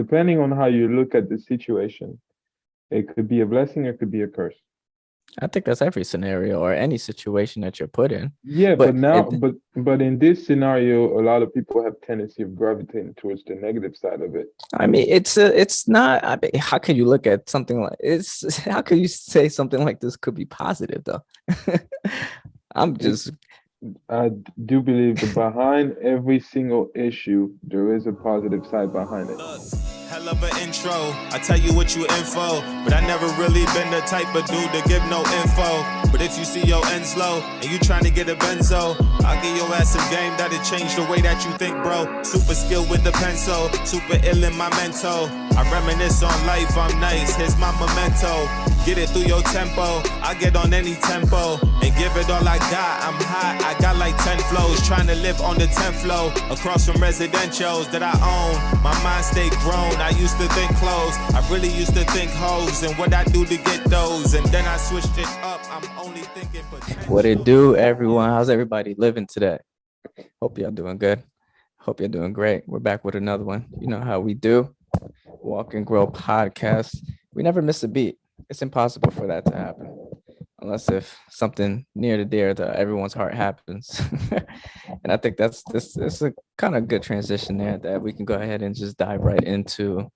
depending on how you look at the situation, it could be a blessing or it could be a curse. I think that's every scenario or any situation that you're put in. Yeah, but But now, it, but in this scenario, a lot of people have tendency of gravitating towards the negative side of it. I mean, it's not. I mean, how can you look at something like it's? How can you say something like this could be positive though? I'm It, just I do believe that behind every single issue, there is a positive side behind it. Look, hell of an intro. I tell you what you info, but I never really been the type of dude to give no info. But if you see your ends low and you trying to get a benzo, I'll give your ass some game that'll change the way that you think, bro. Super skilled with the pencil, super ill in my mental. I reminisce on life, I'm nice, here's my memento. Get it through your tempo, I get on any tempo and give it all I got. I'm hot, I got like 10 flows, trying to live on the 10th floor, across from residentials that I own. My mind stayed grown, I used to think clothes, I really used to think hoes and what I do to get those, and then I switched it up. I'm only thinking potential. what it do, everyone. How's everybody living today? Hope y'all doing good. Hope you're doing great. We're back with another one. You know how we do. Walk and Grow podcast. We never miss a beat. It's impossible for that to happen unless if something near to dear to everyone's heart happens. And I think that's this is a kind of good transition there that we can go ahead and just dive right into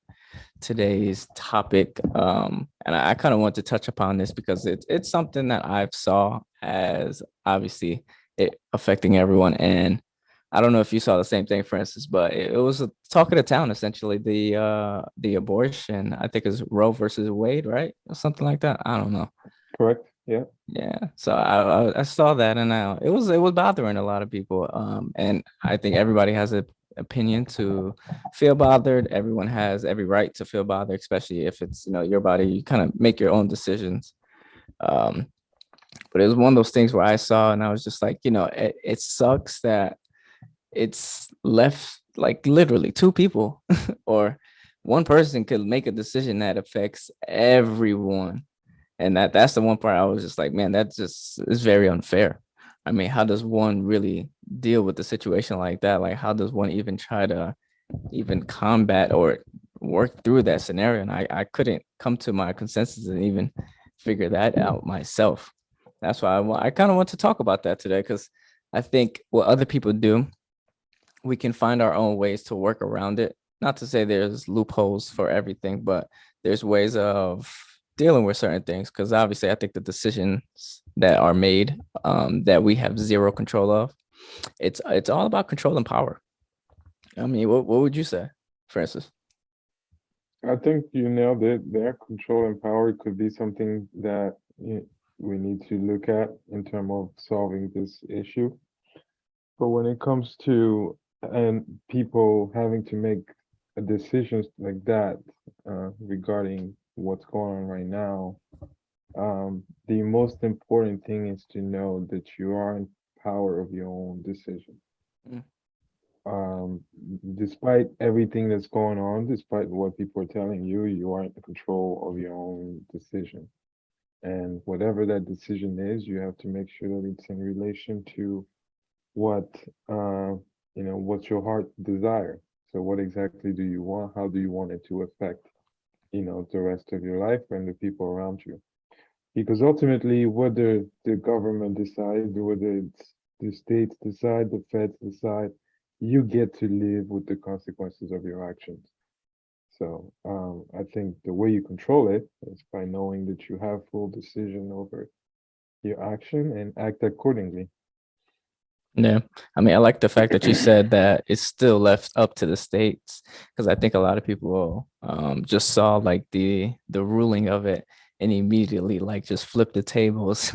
today's topic. And I kind of want to touch upon this because it's something that I've saw as obviously it affecting everyone. And I don't know if you saw the same thing, Francis, but it was a talk of the town, essentially, the abortion. I think is Roe versus Wade, right? Or something like that. I don't know. Correct? Yeah. Yeah. So I saw that, and it was bothering a lot of people. And I think everybody has an opinion to feel bothered. Everyone has every right to feel bothered, especially if it's your body. You kind of make your own decisions. But it was one of those things where I saw, and I was just like, it sucks that it's left like literally two people or one person could make a decision that affects everyone. And that's the one part I was just like, man, that just is very unfair. I mean, how does one really deal with the situation like that? Like, how does one even try to even combat or work through that scenario? And I couldn't come to my consensus and even figure that out myself. That's why I kind of want to talk about that today, because I think what other people do, we can find our own ways to work around it. Not to say there's loopholes for everything, but there's ways of dealing with certain things. Because obviously, I think the decisions that are made that we have zero control of, it's all about control and power. I mean, what would you say, Francis? I think you nailed it. Their control and power could be something that we need to look at in terms of solving this issue. But when it comes to people having to make decisions like that regarding what's going on right now, the most important thing is to know that you are in power of your own decision. Despite everything that's going on, despite what people are telling you, you are in control of your own decision. And whatever that decision is, you have to make sure that it's in relation to what what's your heart desire. So what exactly do you want? How do you want it to affect, the rest of your life and the people around you? Because ultimately, whether the government decides, whether it's the states decide, the feds decide, you get to live with the consequences of your actions. So I think the way you control it is by knowing that you have full decision over your action and act accordingly. Yeah, I mean, I like the fact that you said that it's still left up to the states, because I think a lot of people just saw like the ruling of it and immediately like just flipped the tables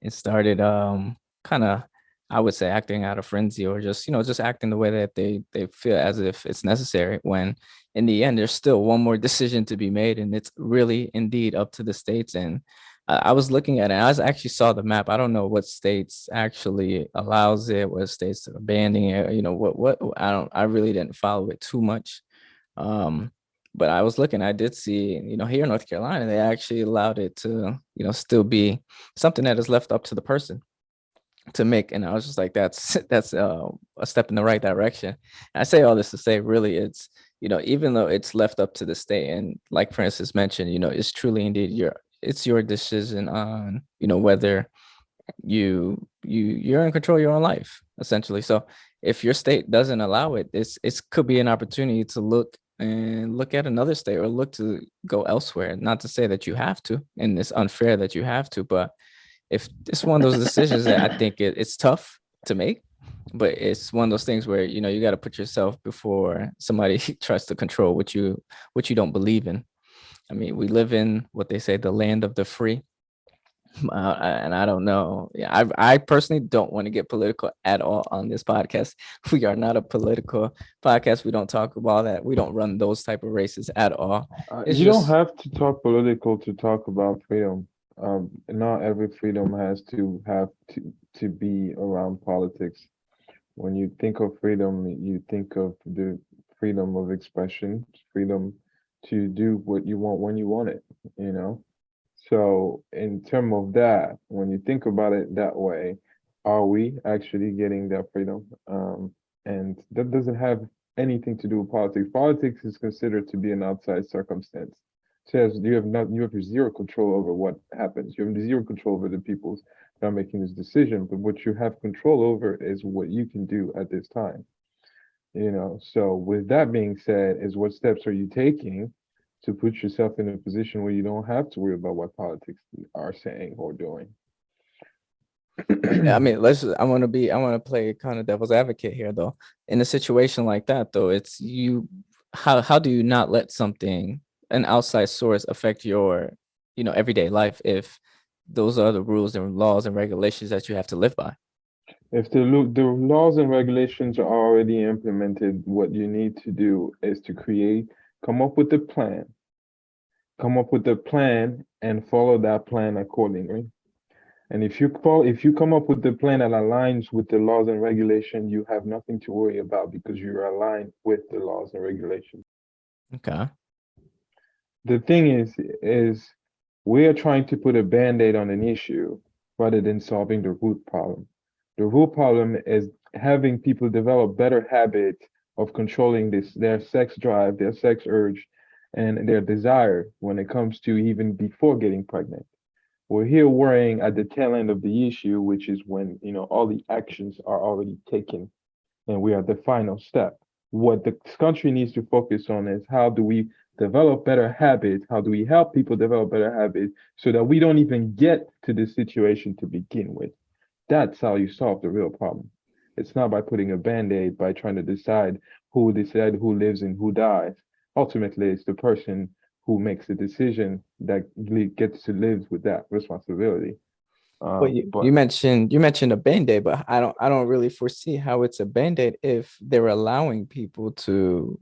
and started kind of, I would say, acting out of frenzy, or just just acting the way that they feel as if it's necessary, when in the end there's still one more decision to be made, and it's really indeed up to the states. And I was looking at it. I actually saw the map. I don't know what states actually allows it, what states are banning it. What I really didn't follow it too much. But I was looking. I did see, here in North Carolina, they actually allowed it to, still be something that is left up to the person to make. And I was just like, that's a step in the right direction. I say all this to say, really, it's even though it's left up to the state, and like Francis mentioned, it's truly indeed it's your decision on, whether you're in control of your own life, essentially. So if your state doesn't allow it, it could be an opportunity to look at another state or look to go elsewhere. Not to say that you have to, and it's unfair that you have to, but if it's one of those decisions that I think it's tough to make, but it's one of those things where you got to put yourself before somebody tries to control what you don't believe in. I mean, we live in what they say, the land of the free. And I don't know. Yeah, I personally don't want to get political at all on this podcast. We are not a political podcast. We don't talk about that. We don't run those type of races at all. It's You don't just have to talk political to talk about freedom. Not every freedom has to have to be around politics. When you think of freedom, you think of the freedom of expression, freedom to do what you want when you want it, you know? So in terms of that, when you think about it that way, are we actually getting that freedom? And that doesn't have anything to do with politics. Politics is considered to be an outside circumstance. Says you have zero control over what happens. You have zero control over the people that are making this decision. But what you have control over is what you can do at this time. So with that being said, is what steps are you taking to put yourself in a position where you don't have to worry about what politics are saying or doing? I mean, I want to play kind of devil's advocate here though. In a situation like that though, it's how do you not let an outside source affect your, everyday life if those are the rules and laws and regulations that you have to live by? If the laws and regulations are already implemented, what you need to do is to come up with a plan, and follow that plan accordingly. And if you come up with the plan that aligns with the laws and regulations, you have nothing to worry about because you're aligned with the laws and regulations. Okay. The thing is we are trying to put a band-aid on an issue rather than solving the root problem. The root problem is having people develop better habits of controlling their sex drive, their sex urge, and their desire when it comes to even before getting pregnant. We're here worrying at the tail end of the issue, which is when all the actions are already taken and we are at the final step. What the country needs to focus on is how do we develop better habits? How do we help people develop better habits so that we don't even get to this situation to begin with? That's how you solve the real problem. It's not by putting a band-aid, by trying to decide who lives and who dies. Ultimately, it's the person who makes the decision that gets to live with that responsibility. Well, you mentioned a band-aid, but I don't really foresee how it's a band-aid if they're allowing people to.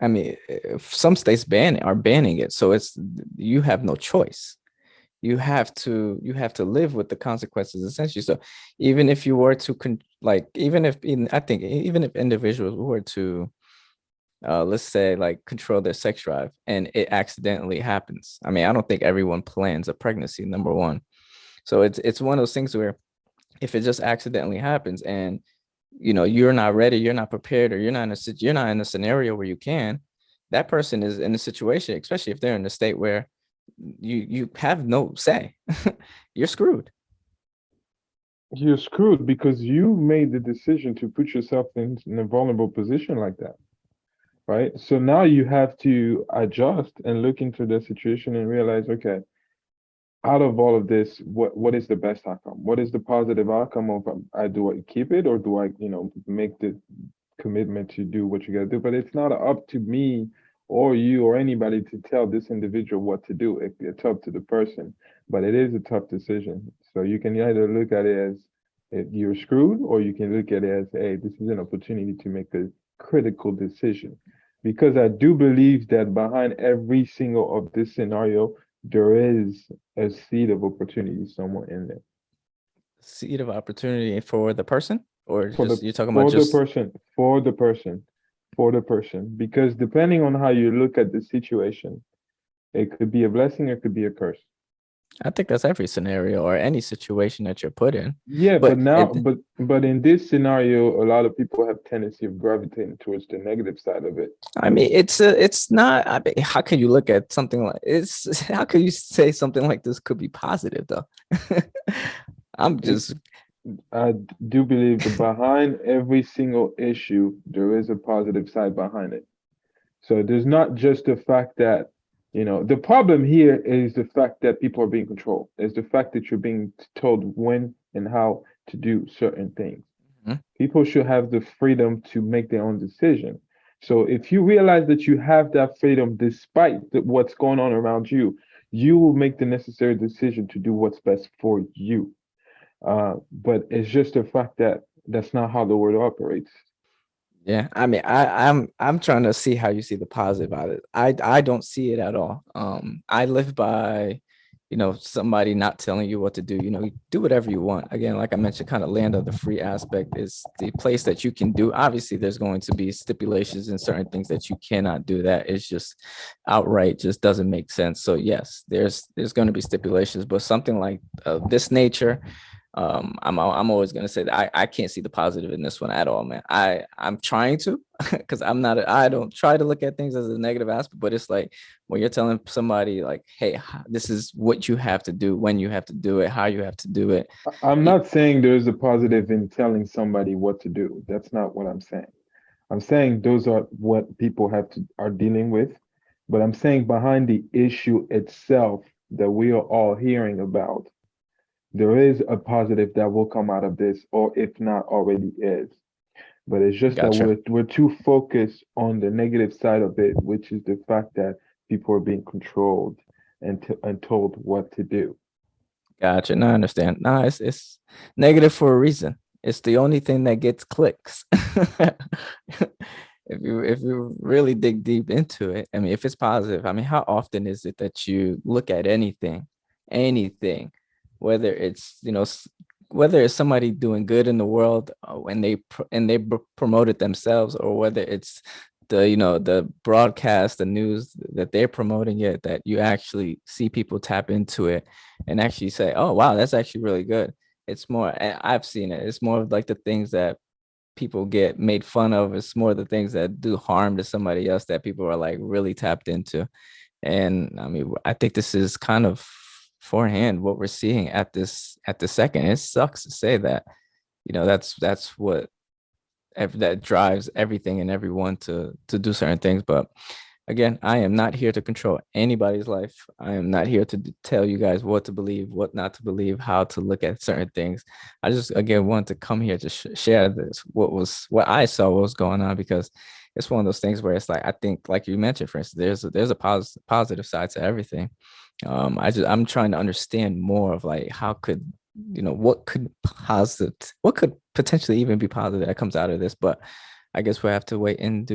I mean, if some states are banning it, so you have no choice. You have to live with the consequences essentially. So even if you were to even if individuals were to let's say like control their sex drive and it accidentally happens. I mean, I don't think everyone plans a pregnancy, number one. So it's one of those things where if it just accidentally happens and you're not ready, you're not prepared, or you're not in a scenario where you can, that person is in a situation, especially if they're in a state where you have no say. You're screwed. You're screwed because you made the decision to put yourself in a vulnerable position like that, right? So now you have to adjust and look into the situation and realize, okay, out of all of this, what is the best outcome? What is the positive outcome of do I keep it or do I, make the commitment to do what you got to do? But it's not up to me or you or anybody to tell this individual what to do. It's up to the person, but it is a tough decision. So you can either look at it as you're screwed, or you can look at it as, hey, this is an opportunity to make a critical decision. Because I do believe that behind every single of this scenario, there is a seed of opportunity somewhere in there. Seed of opportunity for the person, or you're talking about just for the person, because depending on how you look at the situation, it could be a blessing, it could be a curse. I think that's every scenario or any situation that you're put in. Yeah, But but now, it, but in this scenario, a lot of people have tendency of gravitating towards the negative side of it. I mean, it's not. I mean, how can you look at something like it's? How can you say something like this could be positive though? I'm It, just I do believe that behind every single issue, there is a positive side behind it. So there's not just the fact that, the problem here is the fact that people are being controlled. It's the fact that you're being told when and how to do certain things. Mhm. People should have the freedom to make their own decision. So if you realize that you have that freedom despite what's going on around you, you will make the necessary decision to do what's best for you. But it's just the fact that that's not how the world operates. yeah. I mean, I'm trying to see how you see the positive out of it. I don't see it at all. I live by, somebody not telling you what to do. You do whatever you want. Again, like I mentioned, kind of land of the free aspect is the place that you can do. Obviously, there's going to be stipulations and certain things that you cannot do. That is just outright just doesn't make sense. So yes, there's going to be stipulations, but something like this nature, I'm always gonna say that I can't see the positive in this one at all, man. I'm trying to because I don't try to look at things as a negative aspect, but it's like when you're telling somebody like, hey, this is what you have to do, when you have to do it, how you have to do it. I'm not saying there's a positive in telling somebody what to do. That's not what I'm saying. I'm saying those are what people are dealing with, but I'm saying behind the issue itself that we are all hearing about, there is a positive that will come out of this, or if not already is. But it's just that Gotcha. we're too focused on the negative side of it, which is the fact that people are being controlled and told what to do. Gotcha. No, I understand. No, it's negative for a reason. It's the only thing that gets clicks. If you really dig deep into it, I mean, if it's positive, I mean, how often is it that you look at anything, whether it's whether it's somebody doing good in the world when they promoted themselves, or whether it's the broadcast, the news that they're promoting it, that you actually see people tap into it and actually say, oh wow, that's actually really good. It's more, and I've seen it, it's more of like the things that people get made fun of. It's more the things that do harm to somebody else that people are like really tapped into. And I mean, I think this is kind of forehand what we're seeing at the second. It sucks to say that, that's what that drives everything and everyone to do certain things. But again, I am not here to control anybody's life. I am not here to tell you guys what to believe, what not to believe, how to look at certain things. I just again want to come here to share this, what I saw, what was going on, because it's one of those things where it's like, I think, like you mentioned, for instance, there's a positive side to everything. I'm trying to understand more of like how could, what could potentially even be positive that comes out of this. But I guess we have to wait in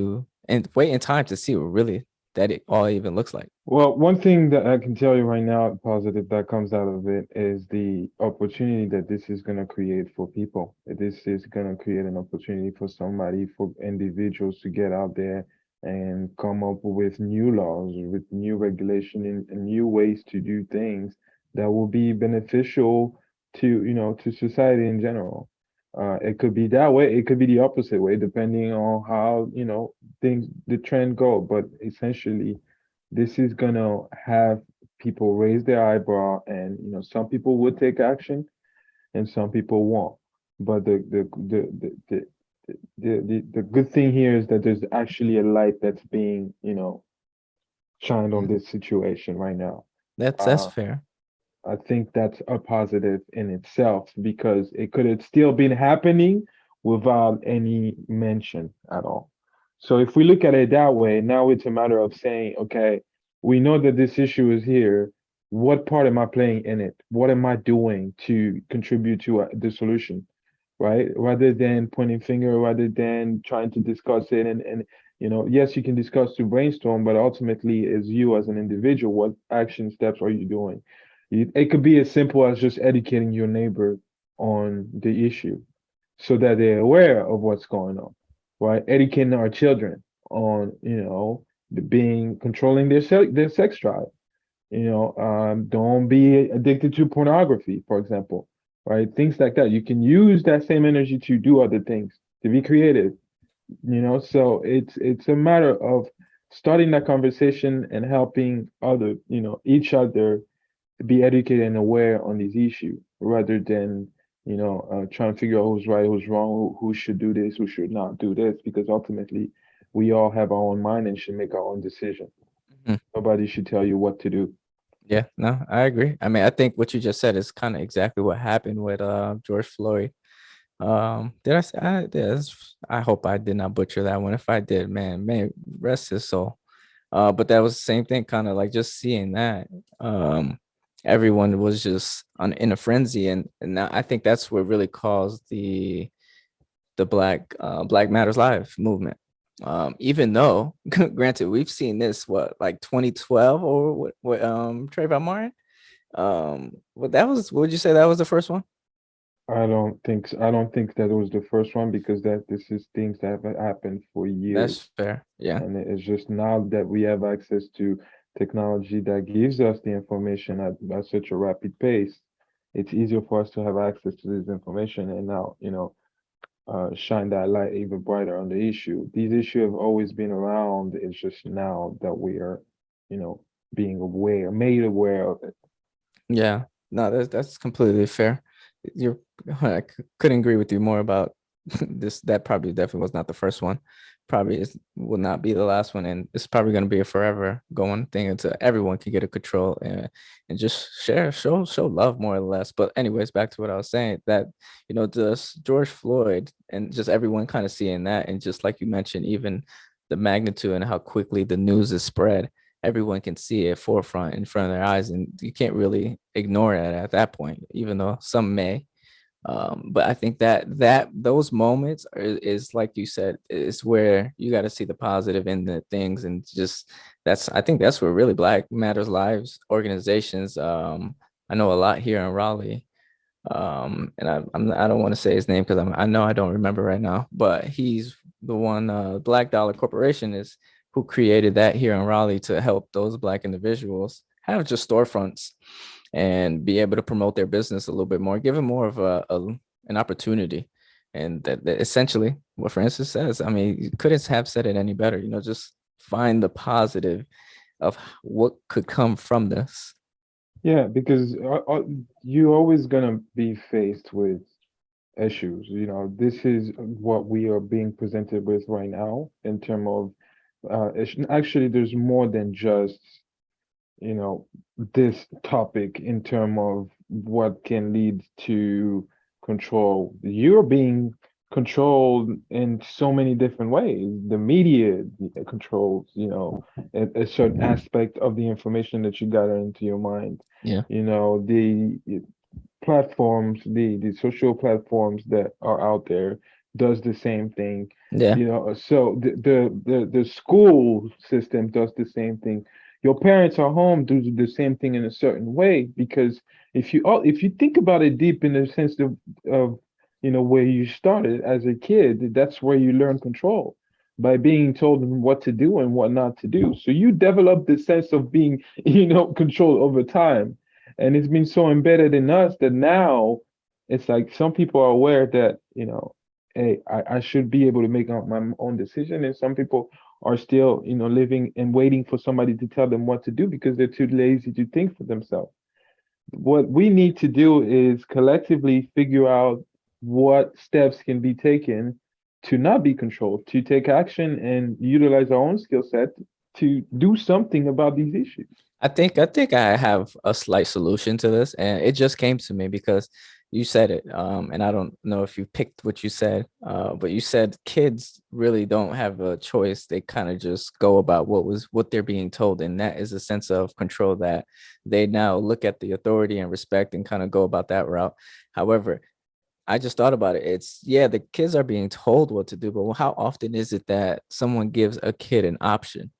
time to see what really that it all even looks like. Well, one thing that I can tell you right now, positive that comes out of it is the opportunity that this is going to create for people. This is going to create an opportunity for somebody, for individuals to get out there and come up with new laws, with new regulation and new ways to do things that will be beneficial to society in general. It could be that way. It could be the opposite way, depending on how, things, the trend go. But essentially, this is gonna have people raise their eyebrow, and some people will take action and some people won't. But the good thing here is that there's actually a light that's being shined on Mhm. this situation right now. That's uh fair. I think that's a positive in itself, because it could have still been happening without any mention at all. So if we look at it that way, now it's a matter of saying, okay, we know that this issue is here. What part am I playing in it? What am I doing to contribute to the solution, right? Rather than pointing finger, rather than trying to discuss it, and yes, you can discuss to brainstorm, but ultimately, as you as an individual, what action steps are you doing? It could be as simple as just educating your neighbor on the issue so that they're aware of what's going on, right? Educating our children on, the being controlling their sex drive. Don't be addicted to pornography, for example, right? Things like that. You can use that same energy to do other things, to be creative, so it's a matter of starting that conversation and helping each other be educated and aware on these issues rather than trying to figure out who's right, who's wrong, who should do this, who should not do this, because ultimately we all have our own mind and should make our own decision. Mhm. Nobody should tell you what to do. Yeah, no, I agree. I mean, I think what you just said is kind of exactly what happened with George Floyd. Did I say I hope I did not butcher that one. If I did, man, may rest his soul. But that was the same thing, kind of like just seeing that. Everyone was just in a frenzy, and now I think that's what really caused the Black Matters Live movement. Even though, granted, we've seen this like 2012 or what Trayvon Martin. What that was? Would you say that was the first one? I don't think that was the first one because this is things that have happened for years. That's fair. Yeah. And it's just now that we have access to technology that gives us the information at such a rapid pace, it's easier for us to have access to this information and now, shine that light even brighter on the issue. These issues have always been around. It's just now that we are, being made aware of it. Yeah. No, that's completely fair. Couldn't agree with you more about this. That probably definitely was not the first one. Probably will not be the last one, and it's probably going to be a forever going thing until everyone can get a control and just show love more or less. But anyways, back to what I was saying, that just George Floyd and just everyone kind of seeing that, and just like you mentioned, even the magnitude and how quickly the news is spread, everyone can see it forefront in front of their eyes, and you can't really ignore it at that point, even though some may. But I think that those moments is like you said, is where you got to see the positive in the things, and just I think that's where really Black Matters Lives organizations. I know a lot here in Raleigh. And I don't want to say his name because I know I don't remember right now, but he's the one. Black Dollar Corporation is who created that here in Raleigh to help those Black individuals have just storefronts and be able to promote their business a little bit more, give them more of an opportunity. And that essentially what Francis says. I mean, you couldn't have said it any better. Just find the positive of what could come from this. Yeah, because you're always gonna be faced with issues. This is what we are being presented with right now in terms of actually there's more than just this topic in terms of what can lead to control. You're being controlled in so many different ways. The media controls, a certain aspect of the information that you gather into your mind. Yeah. The platforms, the social platforms that are out there does the same thing. Yeah. So the school system does the same thing. Your parents are home do the same thing in a certain way, because if you think about it deep in the sense of where you started as a kid, that's where you learn control by being told what to do and what not to do. So you develop the sense of being controlled over time, and it's been so embedded in us that now it's like some people are aware that hey, I should be able to make my own decision, and some people are still living and waiting for somebody to tell them what to do because they're too lazy to think for themselves. What we need to do is collectively figure out what steps can be taken to not be controlled, to take action and utilize our own skill set to do something about these issues. I think I have a slight solution to this, and it just came to me because you said it. And I don't know if you picked what you said, but you said kids really don't have a choice. They kind of just go about what they're being told, and that is a sense of control that they now look at the authority and respect and kind of go about that route. However, I just thought about it. The kids are being told what to do, but how often is it that someone gives a kid an option?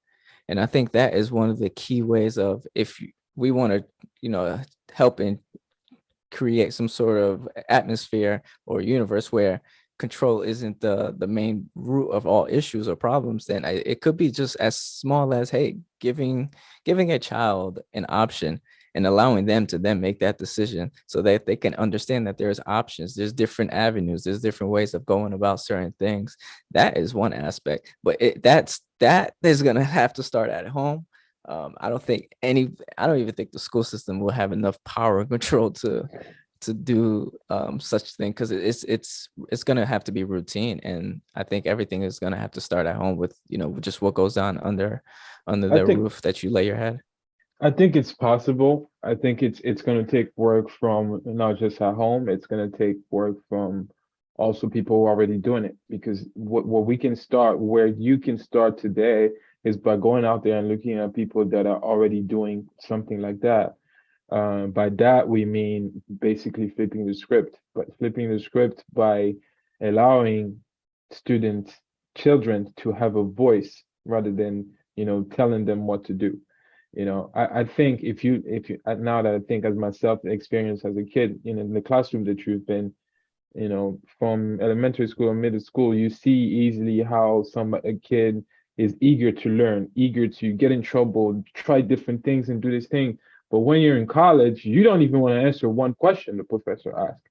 And I think that is one of the key ways of, if we want to, help and create some sort of atmosphere or universe where control isn't the main root of all issues or problems, then it could be just as small as, hey, giving a child an option and allowing them to then make that decision so that they can understand that there's options, there's different avenues, there's different ways of going about certain things. That is one aspect, but that is going to have to start at home. I don't even think the school system will have enough power and control to do such thing, because it's going to have to be routine, and I think everything is going to have to start at home with, just what goes on under I the think roof that you lay your head. I think it's possible. I think it's going to take work from not just at home. It's going to take work from also people who are already doing it. Because what we can start, where you can start today, is by going out there and looking at people that are already doing something like that. By that we mean basically flipping the script, but flipping the script by allowing students, children, to have a voice rather than telling them what to do. I think if you now that I think as myself experience as a kid, in the classroom that you've been, from elementary school or middle school, you see easily how a kid is eager to learn, eager to get in trouble, try different things and do this thing. But when you're in college, you don't even want to answer one question the professor asked.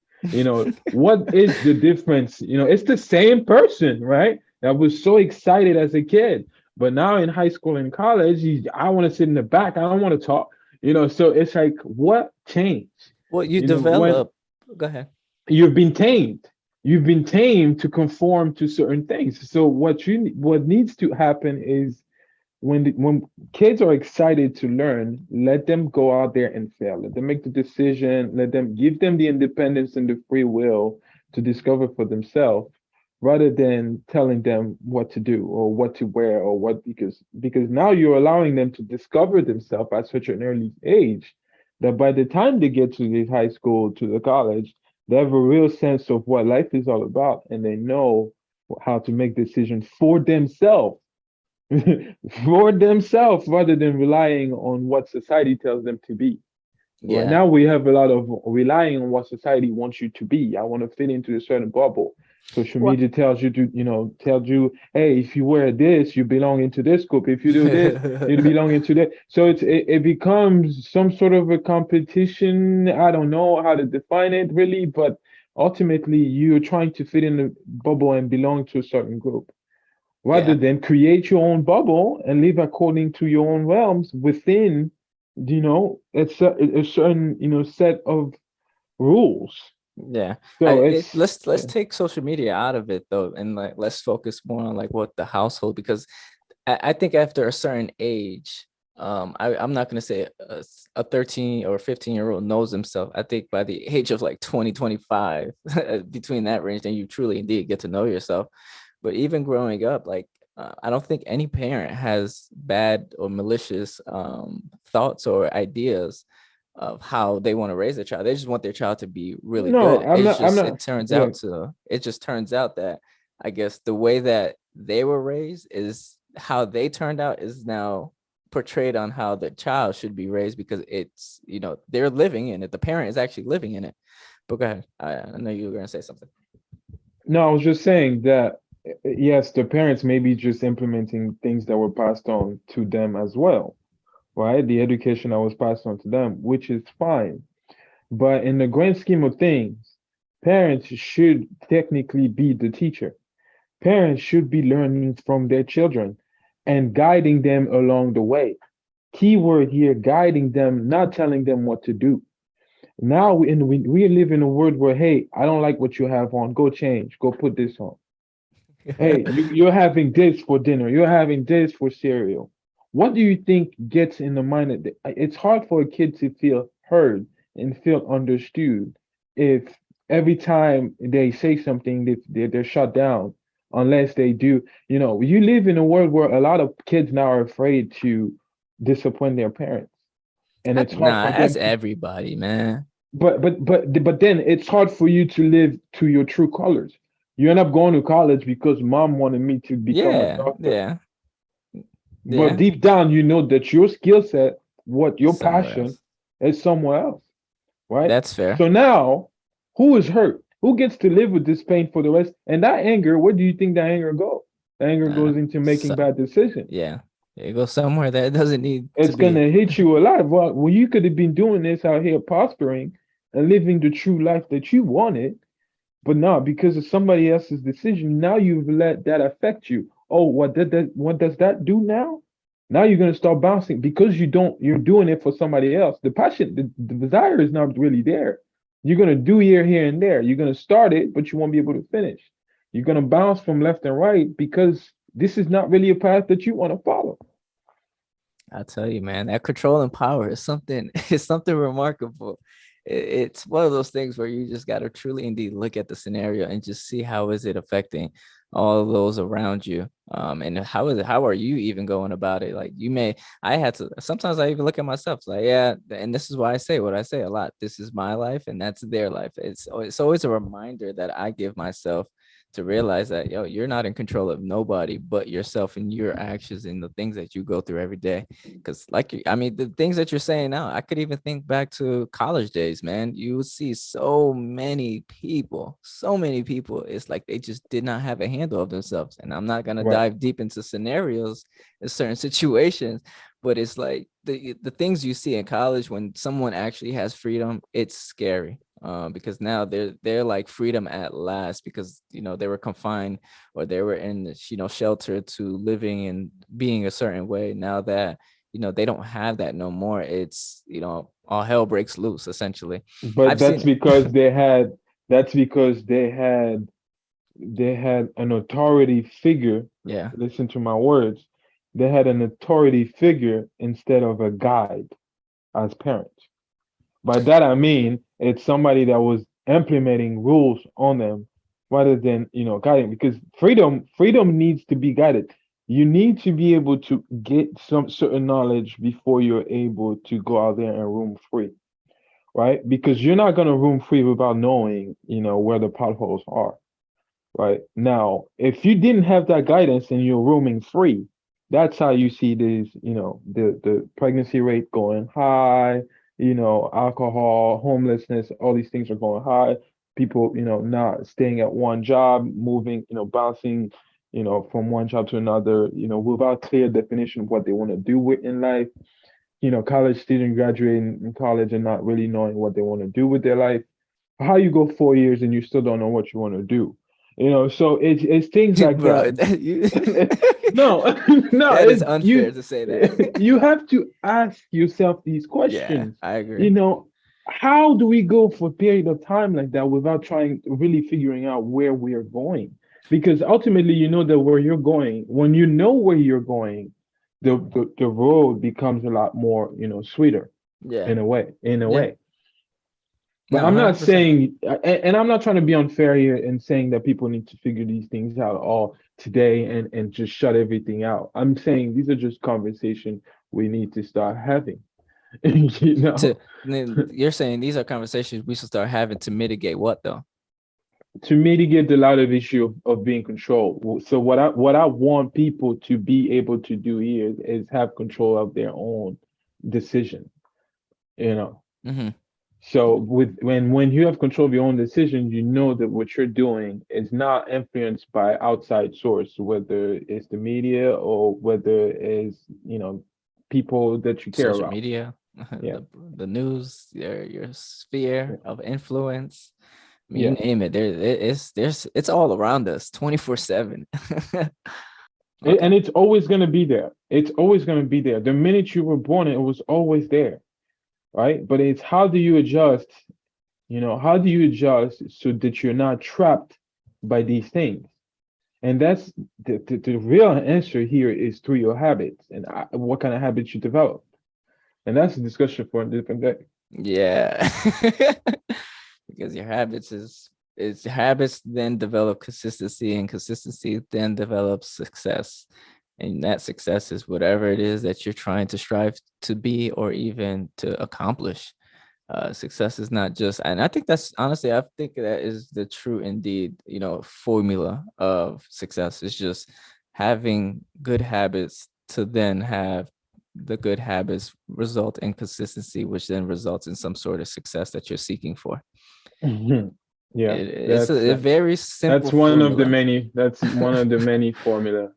What is the difference? It's the same person, right? That was so excited as a kid. But now in high school and college, I want to sit in the back. I don't want to talk. So it's like, what changed? Well, you When develop. Go ahead. you've been tamed. You've been tamed to conform to certain things. So what needs to happen is when kids are excited to learn, let them go out there and fail. Let them make the decision. Let them give them the independence and the free will to discover for themselves, rather than telling them what to do or what to wear or what, because now you're allowing them to discover themselves at such an early age that by the time they get to the high school, to the college, they have a real sense of what life is all about, and they know how to make decisions for themselves. For themselves, rather than relying on what society tells them to be. Right Yeah. now we have a lot of relying on what society wants you to be. I want to fit into a certain bubble. Social Well, media tells you tells you, hey, if you wear this, you belong into this group. If you do this, you belong into that. So it becomes some sort of a competition. I don't know how to define it really, but ultimately you're trying to fit in a bubble and belong to a certain group, rather yeah. than create your own bubble and live according to your own realms within, a certain, set of rules. Yeah, So it's let's yeah. take social media out of it though, and like let's focus more on like what the household, because I think after a certain age, I'm not gonna say a 13 or 15-year-old knows himself. I think by the age of like 20, 25, between that range, then you truly indeed get to know yourself. But even growing up, like I don't think any parent has bad or malicious thoughts or ideas of how they want to raise their child. They just want their child to be really No, good. I'm not. Yeah, It just turns out that I guess the way that they were raised is how they turned out is now portrayed on how the child should be raised, because it's, they're living in it. The parent is actually living in it. But go ahead. I know you were going to say something. no, I was just saying that yes, the parents may be just implementing things that were passed on to them as well, right? The education that was passed on to them, which is fine. But in the grand scheme of things, parents should technically be the teacher. Parents should be learning from their children and guiding them along the way. Keyword here, guiding them, not telling them what to do. Now we live in a world where, hey, I don't like what you have on. Go change. Go put this on. Hey, you're having this for dinner. You're having this for cereal. What do you think gets in the mind of it's hard for a kid to feel heard and feel understood if every time they say something they're shut down unless they do. You live in a world where a lot of kids now are afraid to disappoint their parents, and it's hard Nah, for as them. everybody, man. But then it's hard for you to live to your true colors. You end up going to college because mom wanted me to become a Yeah, doctor. yeah, But yeah. deep down, you know that your skill set, what your Somewhere passion else. is somewhere else, right? That's fair. So now, who is hurt? Who gets to live with this pain for the rest? And that anger, where do you think that anger go? The anger goes into making So, bad decisions. yeah, it goes somewhere that it doesn't need to It's be. gonna hit you alive. Well, you could have been doing this out here, prospering and living the true life that you wanted, but now because of somebody else's decision, now you've let that affect you. Oh, what does that do now? Now you're gonna start bouncing because you're doing it for somebody else. The passion, the desire is not really there. You're gonna do here, and there. You're gonna start it, but you won't be able to finish. You're gonna bounce from left and right because this is not really a path that you want to follow. I tell you, man, that control and power is something. It's something remarkable. It's one of those things where you just got to truly indeed look at the scenario and just see how is it affecting all those around you, and how are you even going about it? Like I had to, sometimes I even look at myself like, yeah, and this is why I say what I say a lot. This is my life and that's their life. It's always a reminder that I give myself to realize that, yo, you're not in control of nobody but yourself and your actions and the things that you go through every day. Because I mean, the things that you're saying now, I could even think back to college days, man. You would see so many people. It's like they just did not have a handle of themselves. And I'm not going to Right. dive deep into scenarios in certain situations, but it's like the things you see in college when someone actually has freedom, it's scary. Because now they're like freedom at last, because they were confined or they were in shelter to living and being a certain way. Now that they don't have that no more, it's all hell breaks loose essentially. But I've seen it. that's because they had an authority figure. Yeah, Listen to my words. They had an authority figure instead of a guide as parents. By that I mean it's somebody that was implementing rules on them rather than guiding, because freedom needs to be guided. You need to be able to get some certain knowledge before you're able to go out there and roam free, right? Because you're not gonna roam free without knowing, where the potholes are. Right now, if you didn't have that guidance and you're roaming free, that's how you see this, the pregnancy rate going high, alcohol, homelessness, all these things are going high. People, not staying at one job, moving, bouncing, from one job to another, without clear definition of what they want to do with in life. College student graduating in college and not really knowing what they want to do with their life. How you go 4 years and you still don't know what you want to do? So it's things like bro. that. No, no, That is it's unfair to say that. you have to ask yourself these Yeah, questions. I agree. How do we go for a period of time like that without trying really figuring out where we are going? Because ultimately, you know that where you're going, when you know where you're going, the road becomes a lot more, sweeter Yeah, in a yeah. way. But No, I'm not 100%. saying, and I'm not trying to be unfair here and saying that people need to figure these things out all today and just shut everything out. I'm saying these are just conversations we need to start having. you To know, then you're saying these are conversations we should start having to mitigate what though? to mitigate the lot of issue of being controlled. So what I want people to be able to do here is have control of their own decision. You know, Mm-hmm. So when you have control of your own decisions, you know that what you're doing is not influenced by outside source, whether it's the media or whether it's people that you care Social about. media, Yeah, the news, your sphere yeah, of influence. I mean, you yeah. name it. It's all around us, 24/7. Okay. And it's always gonna be there. It's always gonna be there. The minute you were born, it was always there, right? But it's how do you adjust? How do you adjust so that you're not trapped by these things? And that's the real answer here is through your habits and what kind of habits you develop. And that's a discussion for a different day. Yeah. Because your habits then develop consistency, and consistency then develops success. And that success is whatever it is that you're trying to strive to be or even to accomplish. Success is not just, and I think that's honestly, I think that is the true indeed, formula of success is just having good habits to then have the good habits result in consistency, which then results in some sort of success that you're seeking for. Mhm. Yeah, It's a very simple that's one of the formula. many. That's one of the many formula.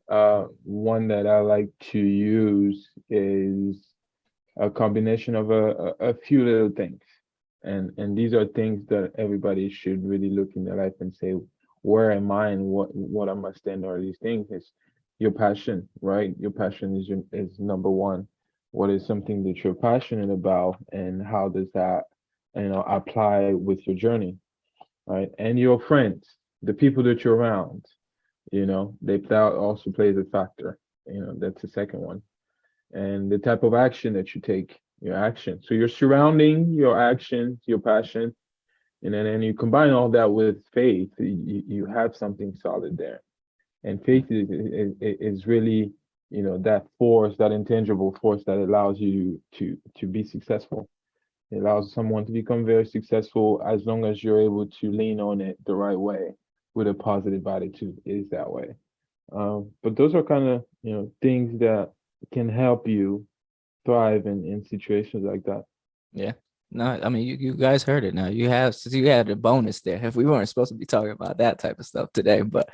One that I like to use is a combination of a few little things, and these are things that everybody should really look in their life and say, where am I and what am I stand are these things? Is your passion, right? Your passion is number one. What is something that you're passionate about, and how does that, apply with your journey, right? And your friends, the people that you're around, that also plays a factor. That's the second one. And the type of action that you take, your action. So you're surrounding your actions, your passion, and then you combine all that with faith, you have something solid there. And faith is really, that force, that intangible force that allows you to be successful. It allows someone to become very successful as long as you're able to lean on it the right way with a positive attitude. Is that way. But those are kind of, things that can help you thrive in situations like that. Yeah. No, I mean you guys heard it now. You had a bonus there. If we weren't supposed to be talking about that type of stuff today, but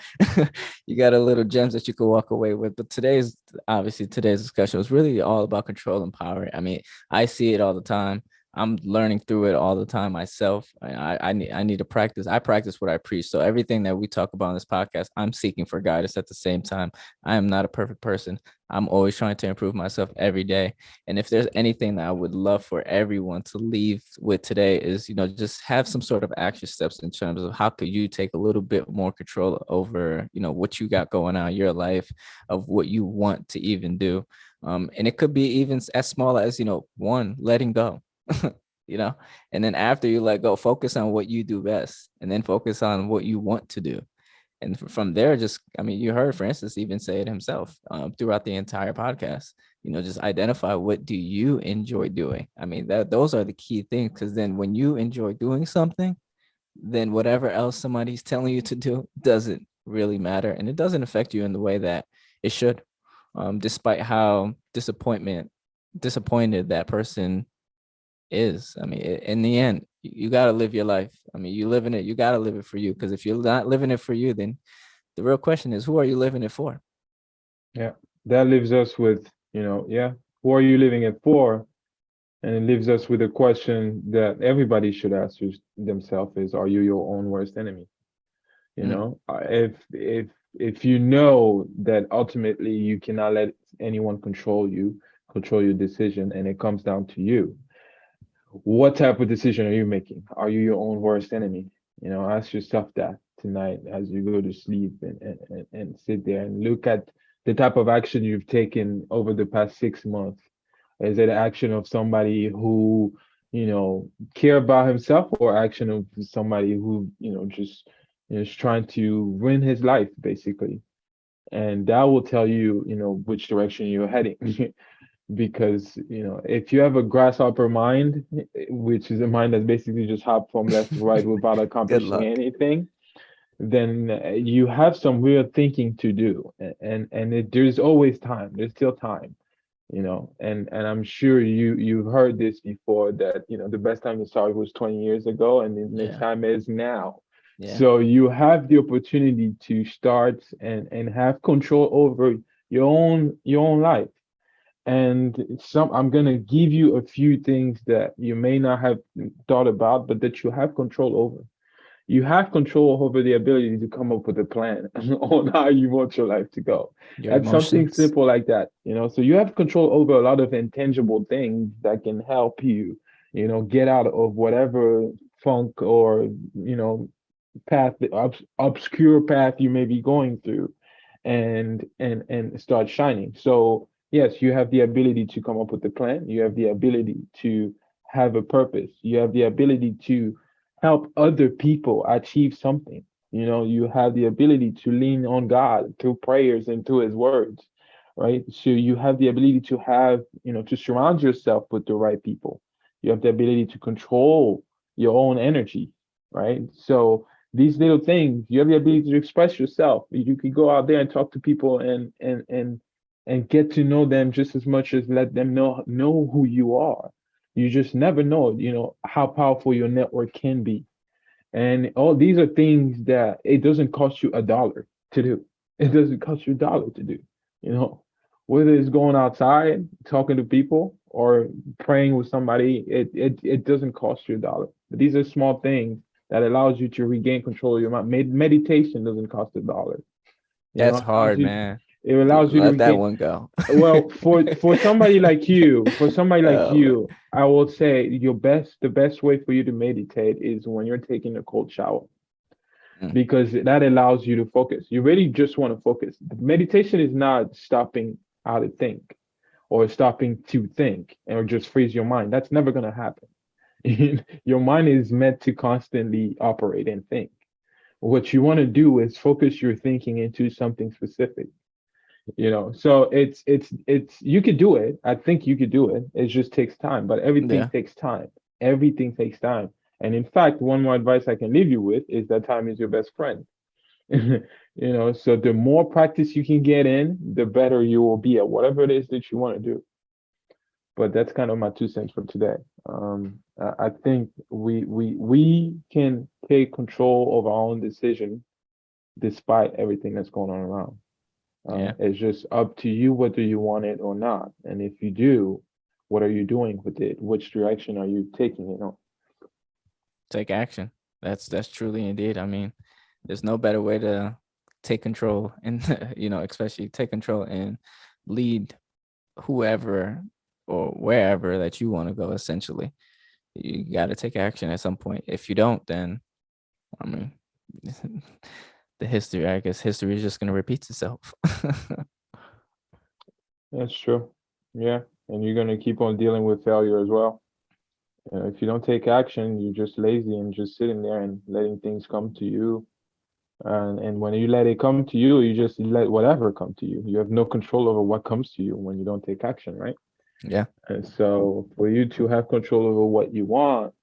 you got a little gems that you could walk away with. But today's discussion was really all about control and power. I mean, I see it all the time. I'm learning through it all the time myself. I need to practice. I practice what I preach. So everything that we talk about on this podcast, I'm seeking for guidance at the same time. I am not a perfect person. I'm always trying to improve myself every day. And if there's anything that I would love for everyone to leave with today is, just have some sort of action steps in terms of how could you take a little bit more control over, what you got going on in your life, of what you want to even do. And it could be even as small as, one, letting go, you know, and then after you let go, focus on what you do best and then focus on what you want to do. And from there, you heard Francis even say it himself throughout the entire podcast, just identify what do you enjoy doing. I mean, those are the key things, because then when you enjoy doing something, then whatever else somebody's telling you to do doesn't really matter. And it doesn't affect you in the way that it should, despite how disappointed that person is. I mean, in the end, you got to live your life. I mean, you live in it, you got to live it for you. Because if you're not living it for you, then the real question is, who are you living it for? Yeah, that leaves us with, who are you living it for? And it leaves us with a question that everybody should ask themselves is, are you your own worst enemy? If you know that ultimately you cannot let anyone control your decision, and it comes down to you, what type of decision are you making? Are you your own worst enemy? Ask yourself that tonight as you go to sleep, and sit there and look at the type of action you've taken over the past 6 months. Is it action of somebody who, care about himself, or action of somebody who, just is trying to win his life, basically? And that will tell you, which direction you're heading. Because if you have a grasshopper mind, which is a mind that basically just hop from left to right without Good accomplishing luck. anything, then you have some real thinking to do. There's always time, there's still time. And I'm sure you've heard this before, that the best time to start was 20 years ago, and the next Yeah. time is now. Yeah. So you have the opportunity to start and have control over your own life. And I'm gonna give you a few things that you may not have thought about, but that you have control over. You have control over the ability to come up with a plan on how you want your life to go. Your That's something emotions. simple like that. So you have control over a lot of intangible things that can help you, get out of whatever funk or, path, obscure path you may be going through, and start shining. So yes, you have the ability to come up with a plan. You have the ability to have a purpose. You have the ability to help other people achieve something. You have the ability to lean on God through prayers and through his words, right? So you have the ability to have, to surround yourself with the right people. You have the ability to control your own energy, right? So these little things, you have the ability to express yourself. You can go out there and talk to people, and get to know them just as much as let them know who you are. You just never know, how powerful your network can be. And all these are things that it doesn't cost you a dollar to do. It doesn't cost you a dollar to do, you know, whether it's going outside, talking to people, or praying with somebody, it doesn't cost you a dollar. But these are small things that allows you to regain control of your mind. Meditation doesn't cost a dollar. You know, That's it allows hard, you, man. it allows you to Let that regain. one go. Well, for somebody like you, Oh, I will say the best way for you to meditate is when you're taking a cold shower, mm, because that allows you to focus. You really just want to focus. Meditation is not stopping how to think or stopping to think or just freeze your mind. That's never going to happen. Your mind is meant to constantly operate and think. What you want to do is focus your thinking into something specific. So it's you could do it. I think you could do it. It just takes time, but everything yeah. takes time. Everything takes time. And in fact, one more advice I can leave you with is that time is your best friend. So the more practice you can get in, the better you will be at whatever it is that you want to do. But that's kind of my 2 cents for today. I think we can take control of our own decision despite everything that's going on around. Yeah. It's just up to you whether you want it or not. And if you do, what are you doing with it? Which direction are you taking it on? Take action. That's truly indeed. I mean, there's no better way to take control and especially take control and lead whoever or wherever that you want to go. Essentially, you got to take action at some point. If you don't, then I mean, I guess history is just going to repeat itself. That's true. Yeah. And you're going to keep on dealing with failure as well. If you don't take action, you're just lazy and just sitting there and letting things come to you. And when you let it come to you, you just let whatever come to you. You have no control over what comes to you when you don't take action, right? Yeah. And so for you to have control over what you want,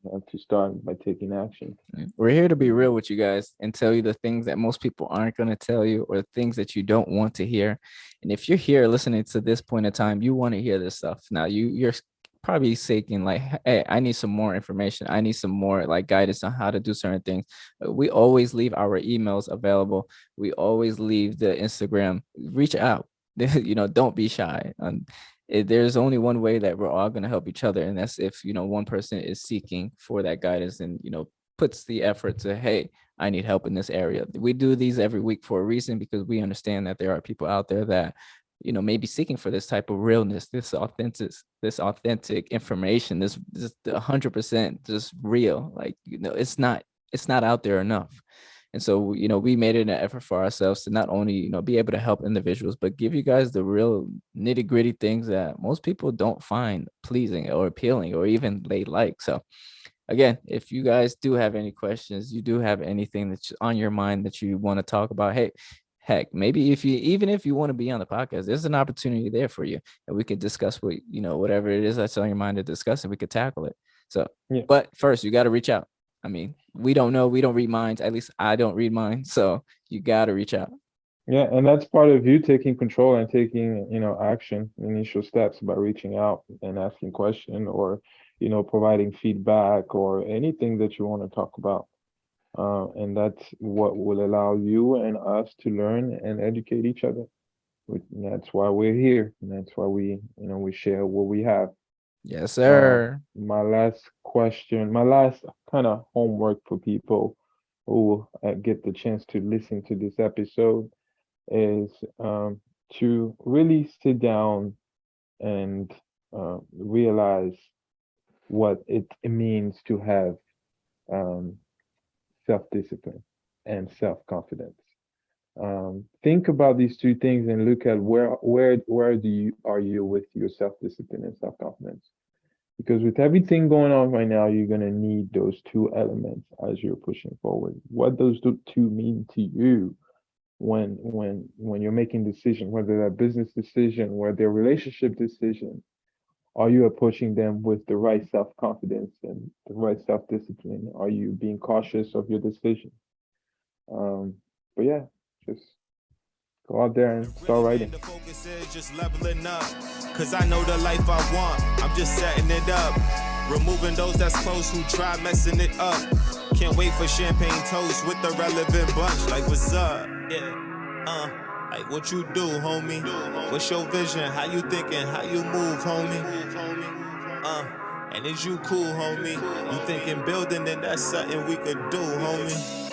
you have to start by taking action. We're here to be real with you guys and tell you the things that most people aren't going to tell you, or things that you don't want to hear. And if you're here listening to this point in time, you want to hear this stuff. Now you're probably seeking like, hey, I need some more information. I need some more like guidance on how to do certain things. We always leave our emails available. We always leave the Instagram. Reach out. Don't be shy. There's only one way that we're all going to help each other, and that's if one person is seeking for that guidance and puts the effort to, hey, I need help in this area. We do these every week for a reason, because we understand that there are people out there that may be seeking for this type of realness, this authentic information, this 100% just real. Like it's not out there enough. And so, we made it an effort for ourselves to not only, be able to help individuals, but give you guys the real nitty gritty things that most people don't find pleasing or appealing or even they like. So again, if you guys do have any questions, you do have anything that's on your mind that you want to talk about, hey, heck, maybe if you want to be on the podcast, there's an opportunity there for you, and we could discuss whatever it is that's on your mind to discuss, and we could tackle it. So, yeah. But first you got to reach out. I mean, we don't know. We don't read minds. At least I don't read minds. So you got to reach out. Yeah. And that's part of you taking control and taking, action, initial steps by reaching out and asking questions or, providing feedback or anything that you want to talk about. And that's what will allow you and us to learn and educate each other. That's why we're here. And that's why we share what we have. Yes, sir. My last question, my last kind of homework for people who get the chance to listen to this episode is to really sit down and realize what it means to have self-discipline and self-confidence. Think about these two things and look at where are you with your self-discipline and self-confidence. Because with everything going on right now, you're gonna need those two elements as you're pushing forward. What those two mean to you when you're making decisions, whether they're business decision, whether they're relationship decision, are you approaching them with the right self-confidence and the right self-discipline? Are you being cautious of your decision? But yeah, just go out there and start writing. The focus is just leveling up, cause I know the life I want, I'm just setting it up. Removing those that's close who try messing it up. can't wait for champagne toast with the relevant bunch. Like, what's up? Yeah. Like, what you do, homie? What's your vision? How you thinking? How you move, homie? And is you cool, homie? You thinking building, then that's something we could do, homie.